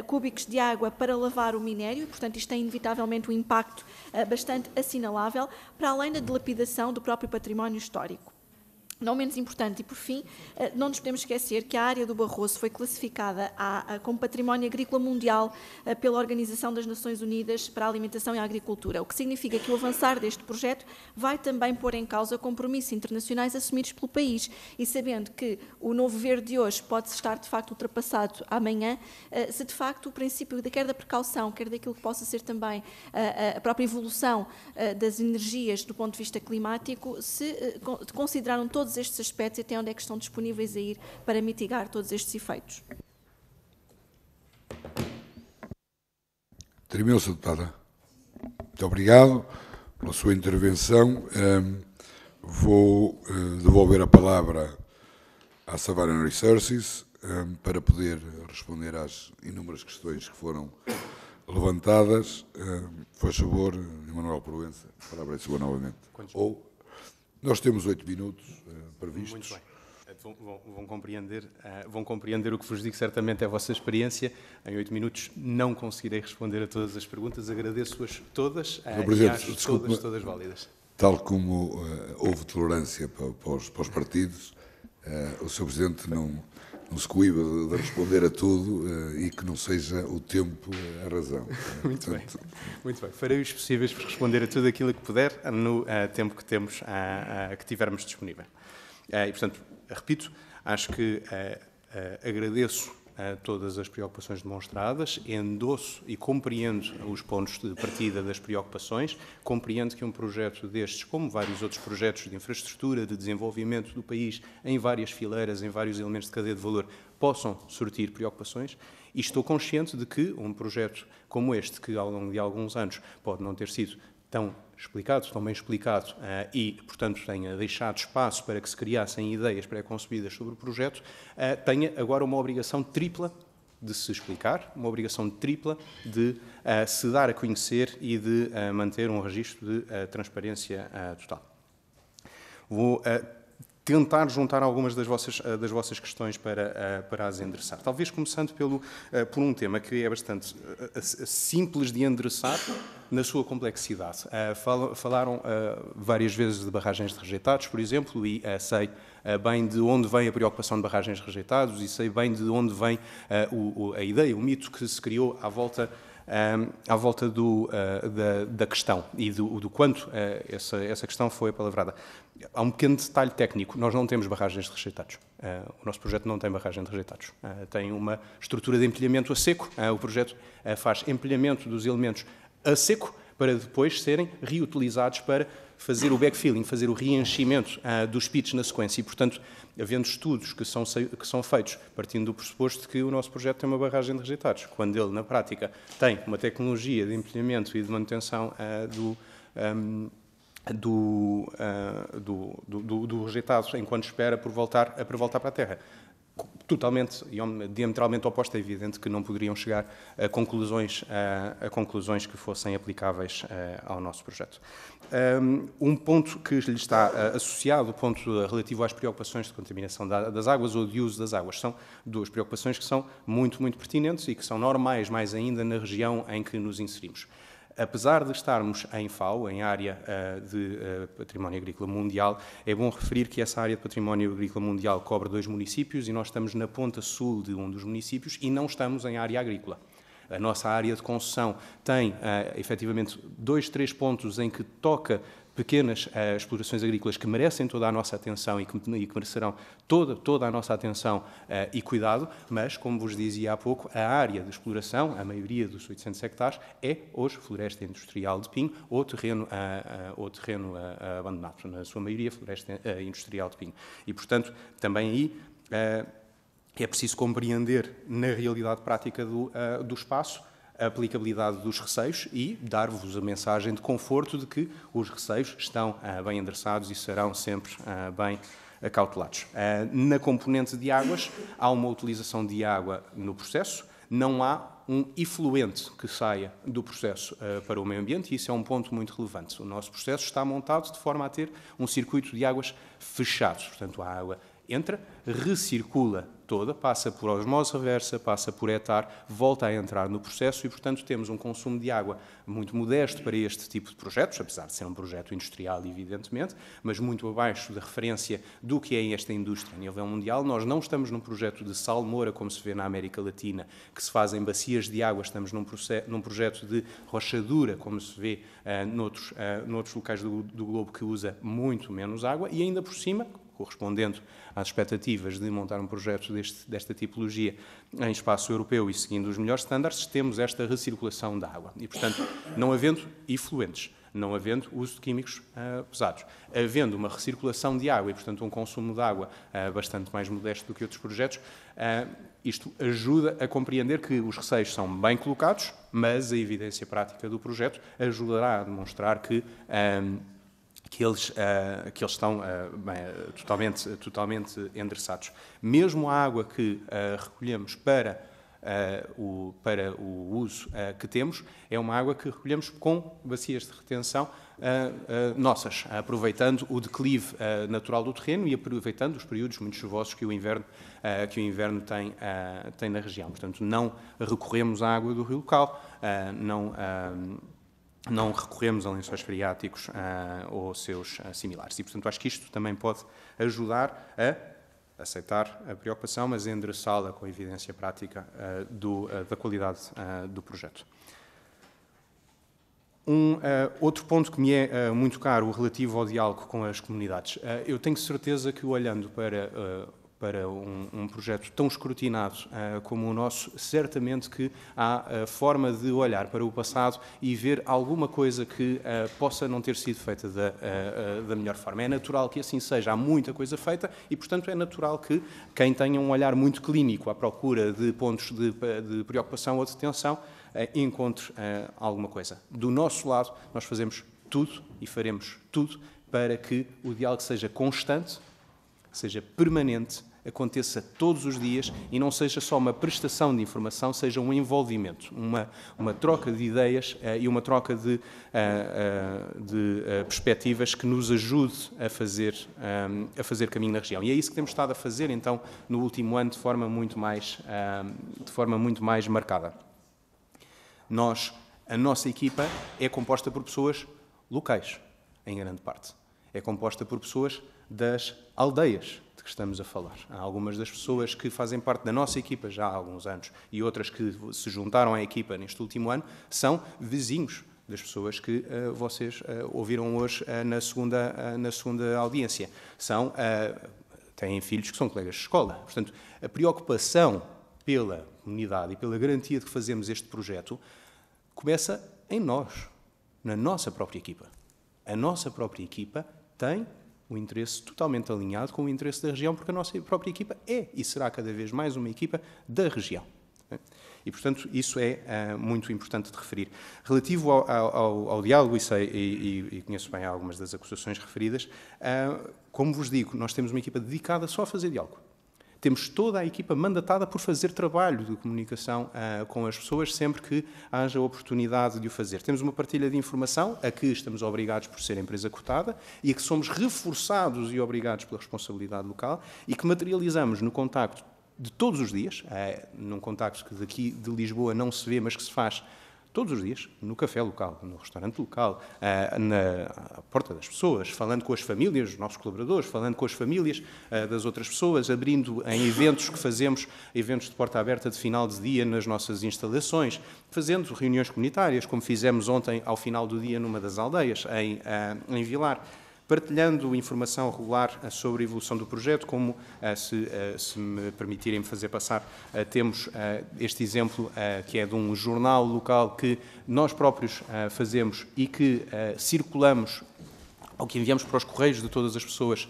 cúbicos de água para lavar o minério, e, portanto, isto tem inevitavelmente um impacto bastante assinalável, para além da dilapidação do próprio património histórico. Não menos importante, e por fim, não nos podemos esquecer que a área do Barroso foi classificada como património agrícola mundial pela Organização das Nações Unidas para a Alimentação e a Agricultura, o que significa que o avançar deste projeto vai também pôr em causa compromissos internacionais assumidos pelo país. E sabendo que o novo verde de hoje pode estar, de facto, ultrapassado amanhã, se de facto o princípio quer da precaução, quer daquilo que possa ser também a própria evolução das energias do ponto de vista climático, se consideraram todos estes aspectos e até onde é que estão disponíveis a ir para mitigar todos estes efeitos. Terminou-se, deputada. Muito obrigado pela sua intervenção. Vou devolver a palavra à Savannah Resources para poder responder às inúmeras questões que foram levantadas. Faz favor, Emanuel Proença, a palavra é sua novamente. Ou nós temos 8 minutos previstos. Muito bem. Vão compreender o que vos digo, certamente é a vossa experiência. Em 8 minutos não conseguirei responder a todas as perguntas, agradeço-as todas e acho todas válidas. Tal como houve tolerância para os partidos, o Sr. Presidente não se coíba de responder a tudo e que não seja o tempo a razão. Muito bem. Farei os possíveis por responder a tudo aquilo que puder no tempo que temos, que tivermos disponível. E, portanto, repito, acho que agradeço todas as preocupações demonstradas, endosso e compreendo os pontos de partida das preocupações, compreendo que um projeto destes, como vários outros projetos de infraestrutura, de desenvolvimento do país, em várias fileiras, em vários elementos de cadeia de valor, possam surtir preocupações, e estou consciente de que um projeto como este, que ao longo de alguns anos pode não ter sido tão bem explicado e, portanto, tenha deixado espaço para que se criassem ideias pré-concebidas sobre o projeto, tenha agora uma obrigação tripla de se explicar, uma obrigação tripla de se dar a conhecer e de manter um registro de transparência total. Vou tentar juntar algumas das vossas questões para as endereçar. Talvez começando por um tema que é bastante simples de endereçar na sua complexidade. Falaram várias vezes de barragens de rejeitados, por exemplo, e sei bem de onde vem a preocupação de barragens de rejeitados e sei bem de onde vem a ideia, o mito que se criou à volta da questão e do quanto essa questão foi apalavrada. Há um pequeno detalhe técnico. Nós não temos barragens de rejeitados. O nosso projeto não tem barragem de rejeitados. Tem uma estrutura de empilhamento a seco. O projeto faz empilhamento dos elementos a seco para depois serem reutilizados para fazer o backfilling, fazer o reenchimento dos pits na sequência. E, portanto, havendo estudos que são feitos partindo do pressuposto de que o nosso projeto tem uma barragem de rejeitados, quando ele, na prática, tem uma tecnologia de empilhamento e de manutenção do rejeitado enquanto espera por voltar para a Terra. Totalmente, diametralmente oposta, é evidente que não poderiam chegar a conclusões que fossem aplicáveis ao nosso projeto. Um ponto que lhe está associado, o ponto relativo às preocupações de contaminação das águas ou de uso das águas, são duas preocupações que são muito, muito pertinentes e que são normais, mais ainda na região em que nos inserimos. Apesar de estarmos em FAO, em área de património agrícola mundial, é bom referir que essa área de património agrícola mundial cobre 2 municípios e nós estamos na ponta sul de um dos municípios e não estamos em área agrícola. A nossa área de concessão tem, efetivamente, 2, 3 pontos em que toca pequenas explorações agrícolas que merecem toda a nossa atenção e que merecerão toda a nossa atenção e cuidado, mas, como vos dizia há pouco, a área de exploração, a maioria dos 800 hectares, é hoje floresta industrial de pinho ou terreno abandonado, na sua maioria floresta industrial de pinho. E, portanto, também aí é preciso compreender, na realidade prática do espaço, a aplicabilidade dos receios e dar-vos a mensagem de conforto de que os receios estão bem endereçados e serão sempre bem acautelados. Na componente de águas, há uma utilização de água no processo, não há um efluente que saia do processo para o meio ambiente e isso é um ponto muito relevante. O nosso processo está montado de forma a ter um circuito de águas fechado, portanto a água entra, recircula toda, passa por osmose reversa, passa por etar, volta a entrar no processo e, portanto, temos um consumo de água muito modesto para este tipo de projetos, apesar de ser um projeto industrial, evidentemente, mas muito abaixo da referência do que é esta indústria a nível mundial. Nós não estamos num projeto de salmoura, como se vê na América Latina, que se faz em bacias de água, estamos num projeto de rochadura, como se vê noutros locais do globo, que usa muito menos água, e ainda por cima, correspondendo às expectativas de montar um projeto desta tipologia em espaço europeu e seguindo os melhores estándares, temos esta recirculação da água. E, portanto, não havendo efluentes, não havendo uso de químicos pesados, havendo uma recirculação de água e, portanto, um consumo de água bastante mais modesto do que outros projetos, isto ajuda a compreender que os receios são bem colocados, mas a evidência prática do projeto ajudará a demonstrar que eles estão totalmente endereçados. Mesmo a água que recolhemos para o uso que temos, é uma água que recolhemos com bacias de retenção nossas, aproveitando o declive natural do terreno e aproveitando os períodos muito chuvosos que o inverno tem na região. Portanto, não recorremos à água do rio local, não recorremos a lençóis freáticos ou seus similares. E, portanto, acho que isto também pode ajudar a aceitar a preocupação, mas a endereçá-la com a evidência prática da qualidade do projeto. Outro ponto que me é muito caro, o relativo ao diálogo com as comunidades. Eu tenho certeza que, olhando para um projeto tão escrutinado como o nosso, certamente que há forma de olhar para o passado e ver alguma coisa que possa não ter sido feita da melhor forma. É natural que assim seja, há muita coisa feita e, portanto, é natural que quem tenha um olhar muito clínico à procura de pontos de preocupação ou de tensão encontre alguma coisa. Do nosso lado, nós fazemos tudo e faremos tudo para que o diálogo seja constante, seja permanente, aconteça todos os dias e não seja só uma prestação de informação, seja um envolvimento, uma troca de ideias e uma troca de perspectivas que nos ajude a fazer caminho na região. E é isso que temos estado a fazer, então, no último ano, de forma muito mais marcada. A nossa equipa é composta por pessoas locais, em grande parte. É composta por pessoas das aldeias de que estamos a falar. Há algumas das pessoas que fazem parte da nossa equipa já há alguns anos e outras que se juntaram à equipa neste último ano são vizinhos das pessoas que vocês ouviram hoje na segunda audiência. Têm filhos que são colegas de escola. Portanto, a preocupação pela comunidade e pela garantia de que fazemos este projeto começa em nós, na nossa própria equipa. A nossa própria equipa tem um interesse totalmente alinhado com o interesse da região, porque a nossa própria equipa é e será cada vez mais uma equipa da região. E, portanto, isso é muito importante de referir. Relativo ao diálogo, e conheço bem algumas das acusações referidas, como vos digo, nós temos uma equipa dedicada só a fazer diálogo. Temos toda a equipa mandatada por fazer trabalho de comunicação com as pessoas sempre que haja oportunidade de o fazer. Temos uma partilha de informação a que estamos obrigados por ser empresa cotada e a que somos reforçados e obrigados pela responsabilidade local e que materializamos no contacto de todos os dias, num contacto que daqui de Lisboa não se vê, mas que se faz todos os dias, no café local, no restaurante local, à porta das pessoas, falando com as famílias, os nossos colaboradores, falando com as famílias das outras pessoas, abrindo em eventos que fazemos, eventos de porta aberta de final de dia nas nossas instalações, fazendo reuniões comunitárias, como fizemos ontem ao final do dia numa das aldeias, em Vilar, partilhando informação regular sobre a evolução do projeto, como, se me permitirem fazer passar, temos este exemplo que é de um jornal local que nós próprios fazemos e que circulamos, ou que enviamos para os correios de todas as pessoas,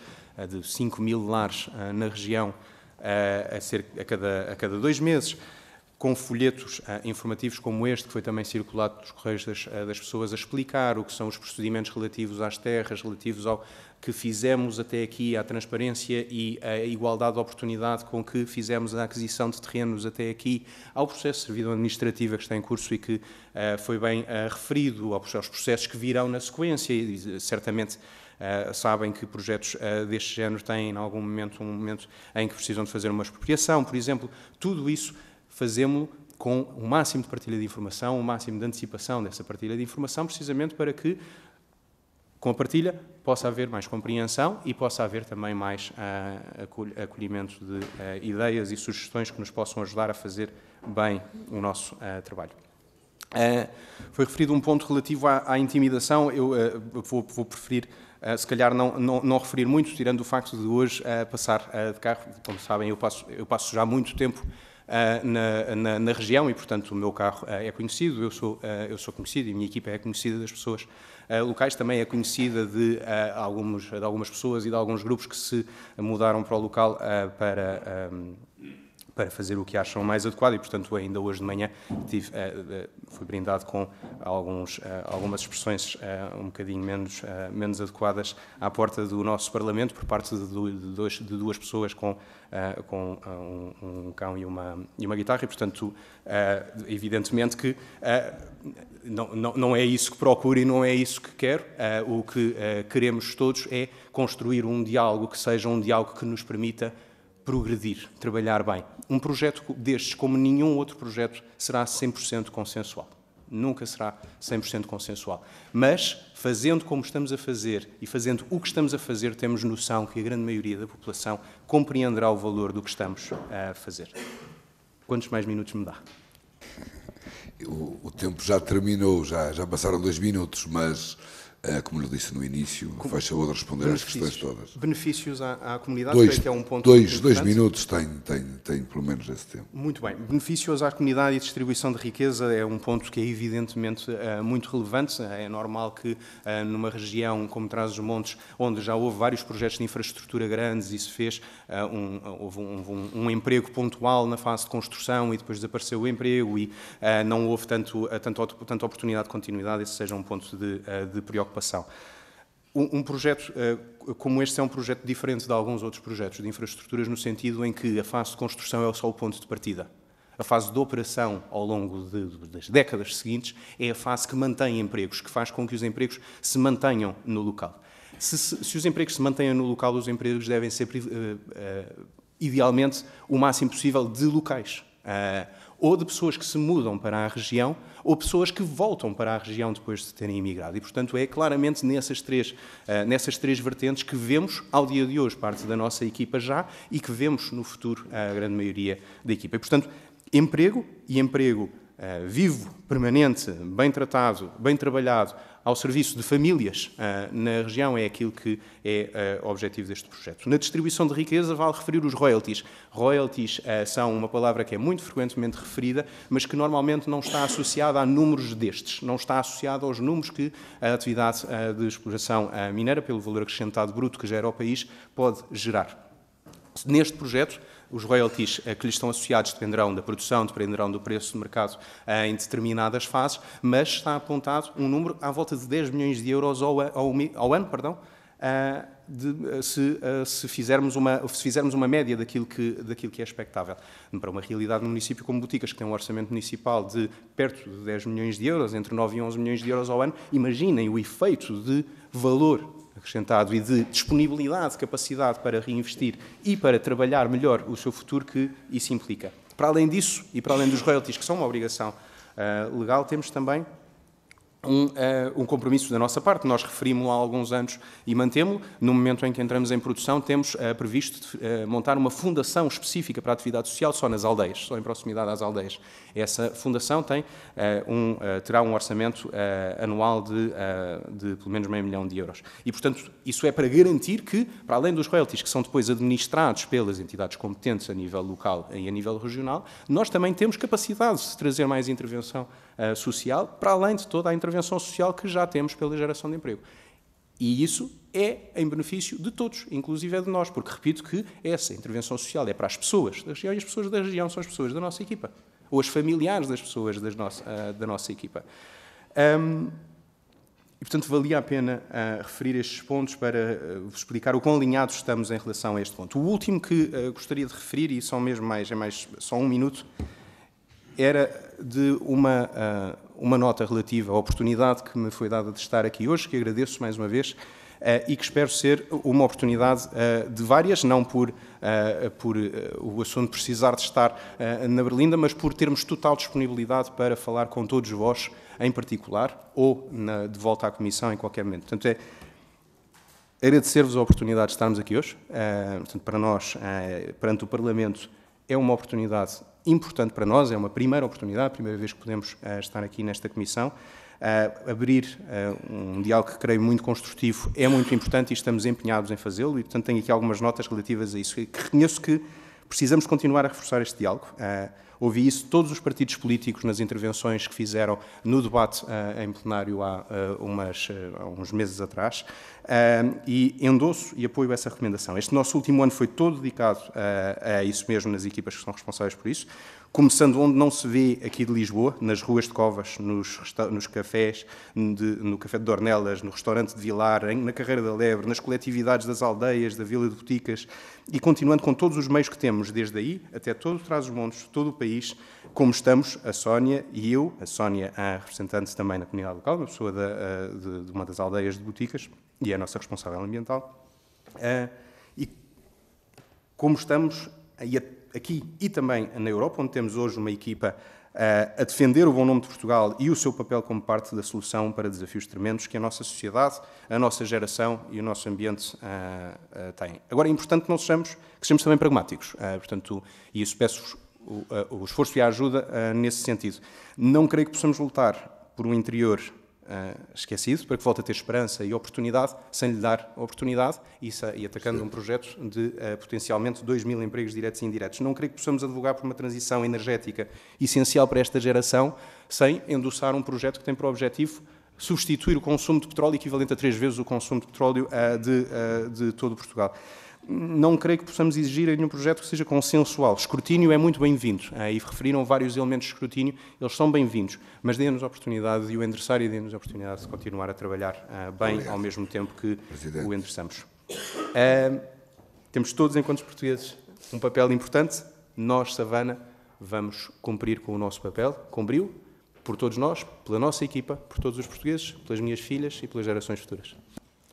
de 5.000 lares na região, a cada 2 meses, com folhetos informativos como este, que foi também circulado pelos correios das pessoas, a explicar o que são os procedimentos relativos às terras, relativos ao que fizemos até aqui, à transparência e à igualdade de oportunidade com que fizemos a aquisição de terrenos até aqui, ao processo de servidão administrativa que está em curso e que foi bem referido, aos processos que virão na sequência e certamente sabem que projetos deste género têm, em algum momento, um momento em que precisam de fazer uma expropriação, por exemplo. Tudo isso fazemos-lo com o máximo de partilha de informação, o máximo de antecipação dessa partilha de informação, precisamente para que, com a partilha, possa haver mais compreensão e possa haver também mais acolhimento de ideias e sugestões que nos possam ajudar a fazer bem o nosso trabalho. Foi referido um ponto relativo à intimidação. Eu vou preferir, se calhar, não referir muito, tirando o facto de hoje passar de carro. Como sabem, eu passo já muito tempo na região e, portanto, o meu carro é conhecido, eu sou conhecido e a minha equipa é conhecida das pessoas locais, também é conhecida de algumas pessoas e de alguns grupos que se mudaram para o local para fazer o que acham mais adequado e, portanto, ainda hoje de manhã fui brindado com algumas expressões um bocadinho menos adequadas à porta do nosso Parlamento por parte de duas pessoas com um cão e uma guitarra e, portanto, evidentemente que não é isso que procuro e não é isso que quero. O que queremos todos é construir um diálogo que seja um diálogo que nos permita progredir, trabalhar bem. Um projeto destes, como nenhum outro projeto, será 100% consensual. Nunca será 100% consensual. Mas, fazendo como estamos a fazer e fazendo o que estamos a fazer, temos noção que a grande maioria da população compreenderá o valor do que estamos a fazer. Quantos mais minutos me dá? O tempo já terminou, já passaram 2 minutos, mas... como lhe disse no início, faz favor de responder às questões todas. Benefícios à comunidade, creio que é um ponto dois minutos tem pelo menos esse tempo. Muito bem. Benefícios à comunidade e distribuição de riqueza é um ponto que é evidentemente muito relevante. É normal que numa região como Trás-os-Montes, onde já houve vários projetos de infraestrutura grandes e se fez, houve um emprego pontual na fase de construção e depois desapareceu o emprego e não houve tanta oportunidade de continuidade, esse seja um ponto de preocupação. Um projeto como este é um projeto diferente de alguns outros projetos de infraestruturas no sentido em que a fase de construção é só o ponto de partida. A fase de operação ao longo das décadas seguintes é a fase que mantém empregos, que faz com que os empregos se mantenham no local. Se os empregos se mantenham no local, os empregos devem ser, idealmente, o máximo possível de locais. Ou de pessoas que se mudam para a região, ou pessoas que voltam para a região depois de terem emigrado. E, portanto, é claramente nessas três vertentes que vemos, ao dia de hoje, parte da nossa equipa já, e que vemos no futuro a grande maioria da equipa. E, portanto, emprego e emprego vivo, permanente, bem tratado, bem trabalhado, ao serviço de famílias na região é aquilo que é o objetivo deste projeto. Na distribuição de riqueza vale referir os royalties. Royalties são uma palavra que é muito frequentemente referida, mas que normalmente não está associada a números destes, não está associada aos números que a atividade de exploração mineira, pelo valor acrescentado bruto que gera ao país, pode gerar. Neste projeto, os royalties que lhe estão associados dependerão da produção, dependerão do preço de mercado em determinadas fases, mas está apontado um número à volta de 10 milhões de euros ao ano, se fizermos uma média daquilo que é expectável. Para uma realidade no município como Boticas, que tem um orçamento municipal de perto de 10 milhões de euros, entre 9 e 11 milhões de euros ao ano, imaginem o efeito de valor acrescentado e de disponibilidade, de capacidade para reinvestir e para trabalhar melhor o seu futuro que isso implica. Para além disso, e para além dos royalties, que são uma obrigação legal, temos também um compromisso da nossa parte. Nós referimos-lo há alguns anos e mantemos-lo. No momento em que entramos em produção, temos previsto montar uma fundação específica para a atividade social só nas aldeias, só em proximidade às aldeias. Essa fundação terá um orçamento anual de pelo menos €500 mil. E, portanto, isso é para garantir que, para além dos royalties que são depois administrados pelas entidades competentes a nível local e a nível regional, nós também temos capacidade de trazer mais intervenção social, para além de toda a intervenção social que já temos pela geração de emprego. E isso é em benefício de todos, inclusive é de nós, porque repito que essa intervenção social é para as pessoas da região e as pessoas da região são as pessoas da nossa equipa, ou os familiares das pessoas da nossa equipa. E, portanto, valia a pena referir estes pontos para vos explicar o quão alinhados estamos em relação a este ponto. O último que gostaria de referir, e só só 1 minuto, era de uma nota relativa à oportunidade que me foi dada de estar aqui hoje, que agradeço mais uma vez, e que espero ser uma oportunidade de várias, não por o assunto precisar de estar na Berlinda, mas por termos total disponibilidade para falar com todos vós, em particular, ou de volta à Comissão em qualquer momento. Portanto, agradecer-vos a oportunidade de estarmos aqui hoje. Portanto, para nós, perante o Parlamento, é uma oportunidade importante para nós, é uma primeira oportunidade, a primeira vez que podemos estar aqui nesta Comissão. Abrir um diálogo que creio muito construtivo é muito importante e estamos empenhados em fazê-lo e, portanto, tenho aqui algumas notas relativas a isso. Que reconheço que precisamos continuar a reforçar este diálogo. Ouvi isso de todos os partidos políticos nas intervenções que fizeram no debate em plenário há uns meses atrás e endosso e apoio essa recomendação. Este nosso último ano foi todo dedicado a isso mesmo, nas equipas que são responsáveis por isso, começando onde não se vê aqui de Lisboa, nas ruas de Covas, nos cafés, no Café de Dornelas, no restaurante de Vilar, na Carreira da Lebre, nas coletividades das aldeias, da Vila de Boticas, e continuando com todos os meios que temos, desde aí até todo o Trás-os-Montes, todo o país, como estamos, a Sónia e eu, a Sónia, a representante também na comunidade local, uma pessoa de uma das aldeias de Boticas, e é a nossa responsável ambiental, e como estamos aqui e também na Europa, onde temos hoje uma equipa a defender o bom nome de Portugal e o seu papel como parte da solução para desafios tremendos que a nossa sociedade, a nossa geração e o nosso ambiente têm. Agora, é importante que não sejamos também pragmáticos. Portanto, e isso peço o esforço e a ajuda nesse sentido. Não creio que possamos lutar por um interior esquecido, para que volte a ter esperança e oportunidade, sem lhe dar oportunidade e atacando um projeto de potencialmente 2.000 empregos diretos e indiretos. Não creio que possamos advogar por uma transição energética essencial para esta geração, sem endossar um projeto que tem por objetivo substituir o consumo de petróleo equivalente a 3 vezes o consumo de petróleo de todo Portugal. Não creio que possamos exigir em nenhum projeto que seja consensual. Escrutínio é muito bem-vindo, e referiram vários elementos de escrutínio, eles são bem-vindos, mas dê-nos a oportunidade, e o endereçar, e dê-nos a oportunidade de continuar a trabalhar bem, ao mesmo tempo que o endereçamos. Temos todos, enquanto portugueses, um papel importante. Nós, Savana, vamos cumprir com o nosso papel, cumpriu, por todos nós, pela nossa equipa, por todos os portugueses, pelas minhas filhas e pelas gerações futuras.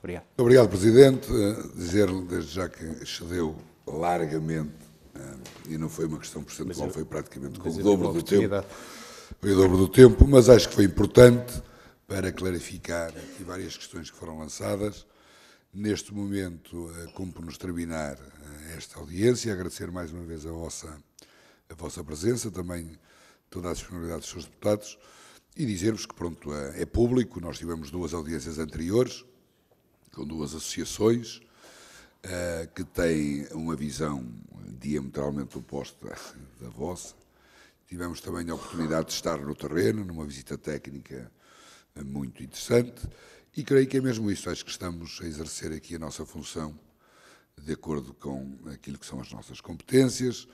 Obrigado. Obrigado, Presidente. Dizer-lhe, desde já que excedeu largamente, e não foi uma questão percentual, foi praticamente com o dobro do tempo. Foi o dobro do tempo, mas acho que foi importante para clarificar aqui várias questões que foram lançadas. Neste momento, como por nos terminar esta audiência, agradecer mais uma vez a vossa presença, também toda a disponibilidade dos seus deputados, e dizer-vos que, pronto, é público, nós tivemos 2 audiências anteriores, com 2 associações que têm uma visão diametralmente oposta da vossa. Tivemos também a oportunidade de estar no terreno, numa visita técnica muito interessante, e creio que é mesmo isso. Acho que estamos a exercer aqui a nossa função de acordo com aquilo que são as nossas competências,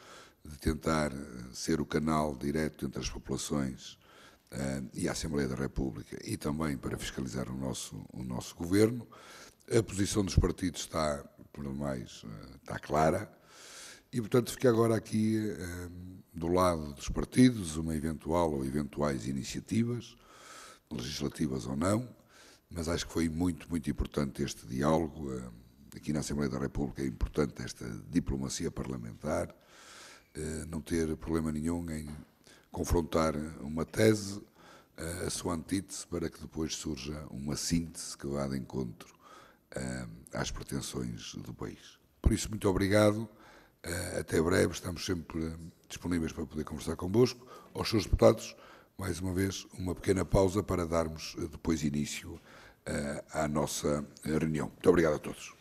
de tentar ser o canal direto entre as populações e a Assembleia da República, e também para fiscalizar o nosso governo. A posição dos partidos está, por demais, está clara e, portanto, fica agora aqui do lado dos partidos uma eventual ou eventuais iniciativas, legislativas ou não, mas acho que foi muito, muito importante este diálogo. Aqui na Assembleia da República é importante esta diplomacia parlamentar, não ter problema nenhum em confrontar uma tese, a sua antítese, para que depois surja uma síntese que vá de encontro às pretensões do país. Por isso, muito obrigado, até breve, estamos sempre disponíveis para poder conversar convosco. Aos seus deputados, mais uma vez, uma pequena pausa para darmos depois início à nossa reunião. Muito obrigado a todos.